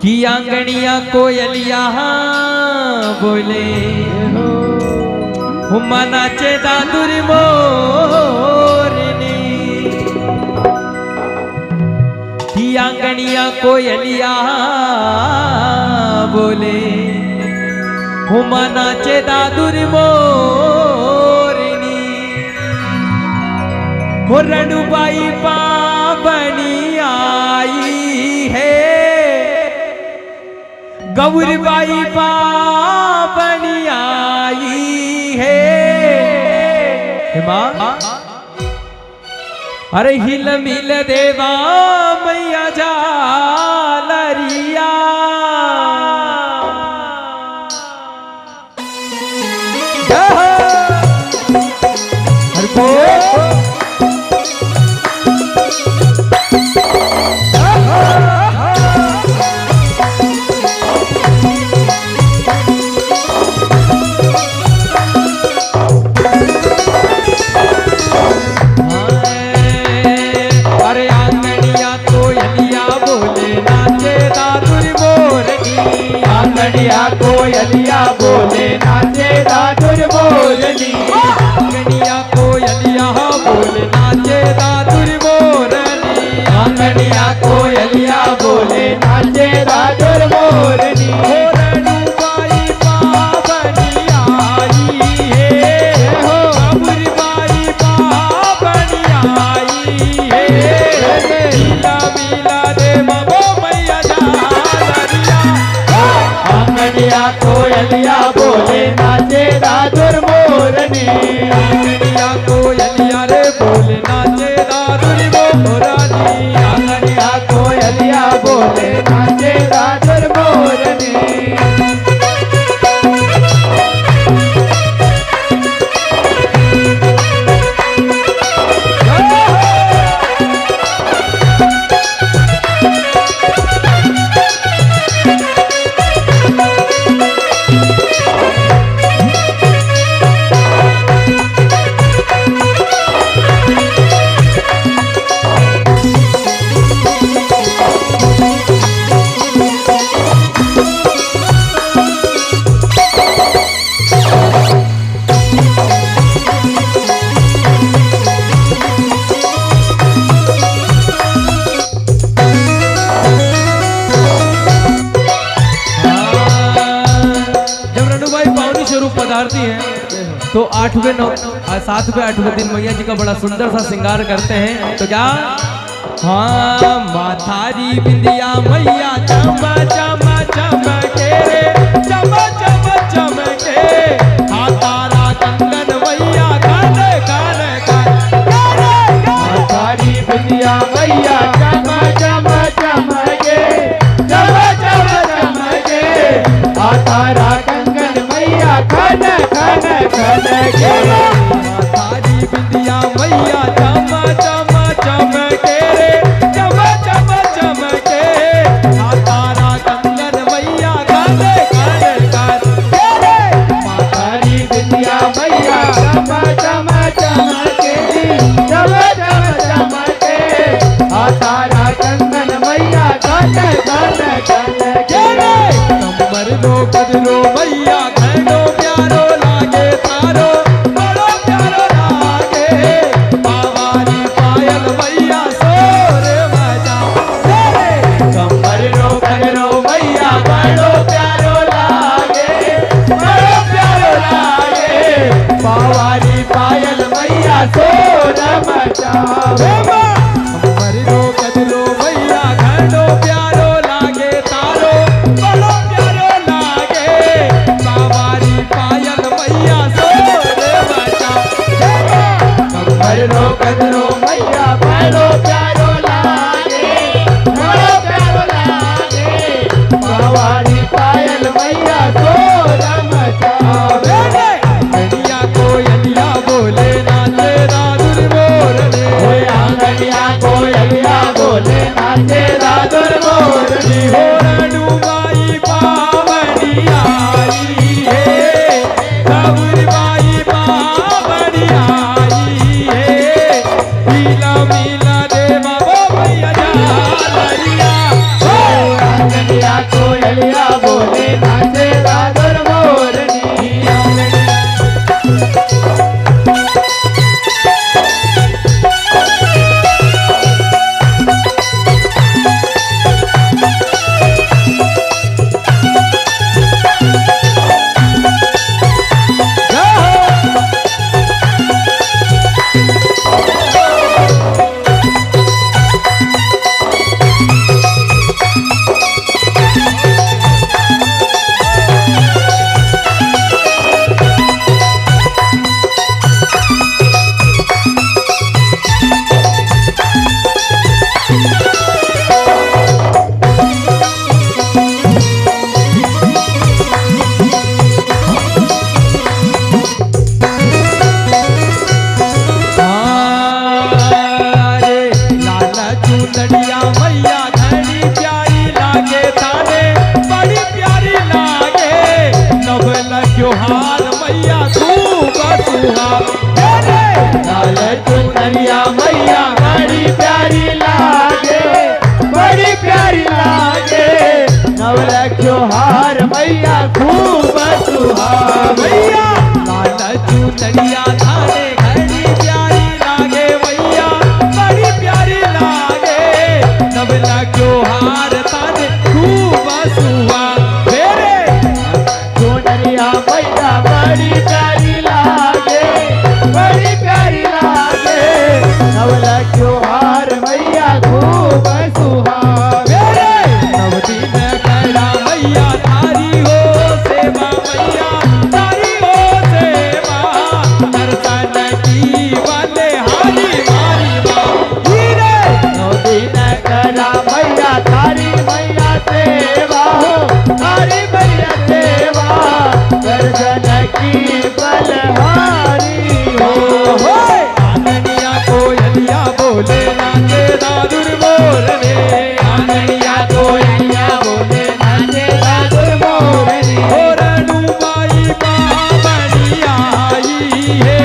कि आंगनिया कोयलिया बोले हुमा नाचे दादुर मोरनी। कि आंगनिया कोयलिया बोले हुमा नाचे दादुर मोरनी। हो रणुबाई पावनी आई है, गौरबाई पावनी आई है। अरे हिल मिल देवा मैया जालरिया। आंगनिया कोयलिया बोले नाचे दादुर मोरनी। आंगनिया कोयलिया बोले नाचे दादुर मोरनी। आंगनिया कोयलिया बोले नाचे दादुर मोरनी। रणुबाई पावनी आई है, हो गौरबाई पावनी आई है। मिला मिला दे मो मैया जालरिया। आंगनिया कोयलिया बोले नाचे दादुर मोरनी। आंगनिया कोयलिया रे बोले नाचे दादुर मोरनी। आंगनिया कोयलिया बोले नाचे दादुर मोरनी। पधारती है तो 8वें 7वें 8वें दिन मैया जी का बड़ा सुंदर सा श्रृंगार करते हैं। तो क्या हाँ माथारी बिंदिया मैया चम चम चमके रे, चम चम चमके। हाँ तारा कंगन मैया कान कान कान। माथारी बिंदिया मैया चम चम चमके, चम चम चमके। हाँ तारा कंगन मैया खन खन खन के। माथारी बिंदिया मैया चम चम चमके रे, चम चम चमके। हाँ तारा कंगन मैया कान कान कान। माथारी बिंदिया मैया चम चम चमके, चम चम चमके। हाँ तारा कंगन मैया खन खन खन के। कमर लो कदरो मैया घनो प्यारो लागे तारो, बड़ो प्यारो लागे। बावारी पायल मैया सोर मजा। कमर रो करो मैया बड़ो प्यारो लागे, बड़ो प्यारो लागे। बावारी पायल मैया सोर मचावे। कमर लो कदरो मैया घनो प्यारो लागे तारो, बड़ो प्यारो लागे। बावारी पायल मैया सोर मजा। कमर रो करो मैया बड़ो प्यारो लागे, बड़ो प्यारो लागे। बावारी पायल मैया सोर मचावे। आंगनिया कोयलिया बोले नाचे दादुर मोरनी। आंगनिया कोयलिया बोले नाचे दादुर मोरनी। हो रणुबाई पावनी आई है, गौरबाई पावनी आई सुहावे लाल चुनरिया मैया बड़ी प्यारी लागे, बड़ी प्यारी लागे। नवलखो हार मैया खूब सुहावे। लाल चुनरिया थाने घड़ी प्यारी लागे मैया बड़ी प्यारी लागे नवलखो हार थाने खूब सुहावे चुनरिया मैया बड़ी प्यारी लागे, बड़ी प्यारी लागे। नवलखो हार मैया खूब सुहावे। नव दिन करा मैया थारी हो सेवा मैया थारी हो सेवा दर्शन की बने हारी मारी हीरे नौ दिन करा मैया थारी मैया सेवा हो, थारी मैया सेवा। दर्शन की बलहारी हो। आंगनिया कोयलिया बोले नाचे दादुर बोलने आंगनिया कोयलिया बोले नाचे दादुर मोरनी। हो रणुबाई बाबनी आई है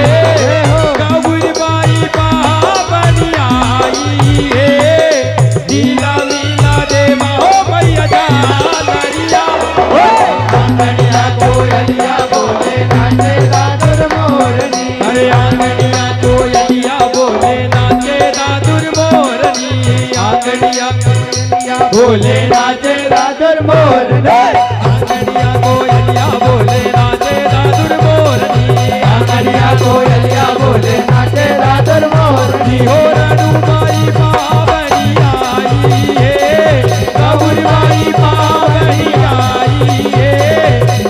गौरीबाई बाबनी आई है लीला लीला देवा हो मैया जालरिया आंगनिया कोयलिया बोले नाचे दादुर मोरनी। अरे आंगनिया कोयलिया बोले नाचे दादुर मोरनी आंगनिया बोले नाचे दादुर मोरनी। आंगनिया कोयलिया बोले नाचे दादुर मोरनी आंगनिया कोयलिया बोले नाचे दादुर मोरनी। हो रणुबाई बाबनी आई है गौरीबाई बाबनी आई है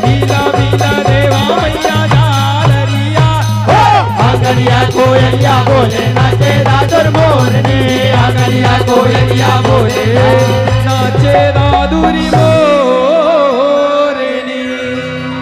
लीला लीला देवा मैया जालरिया आंगनिया कोयलिया बोले नाचे दादुर मोरनी। आंगनिया कोयलिया बोले नाचे दादुरी मोर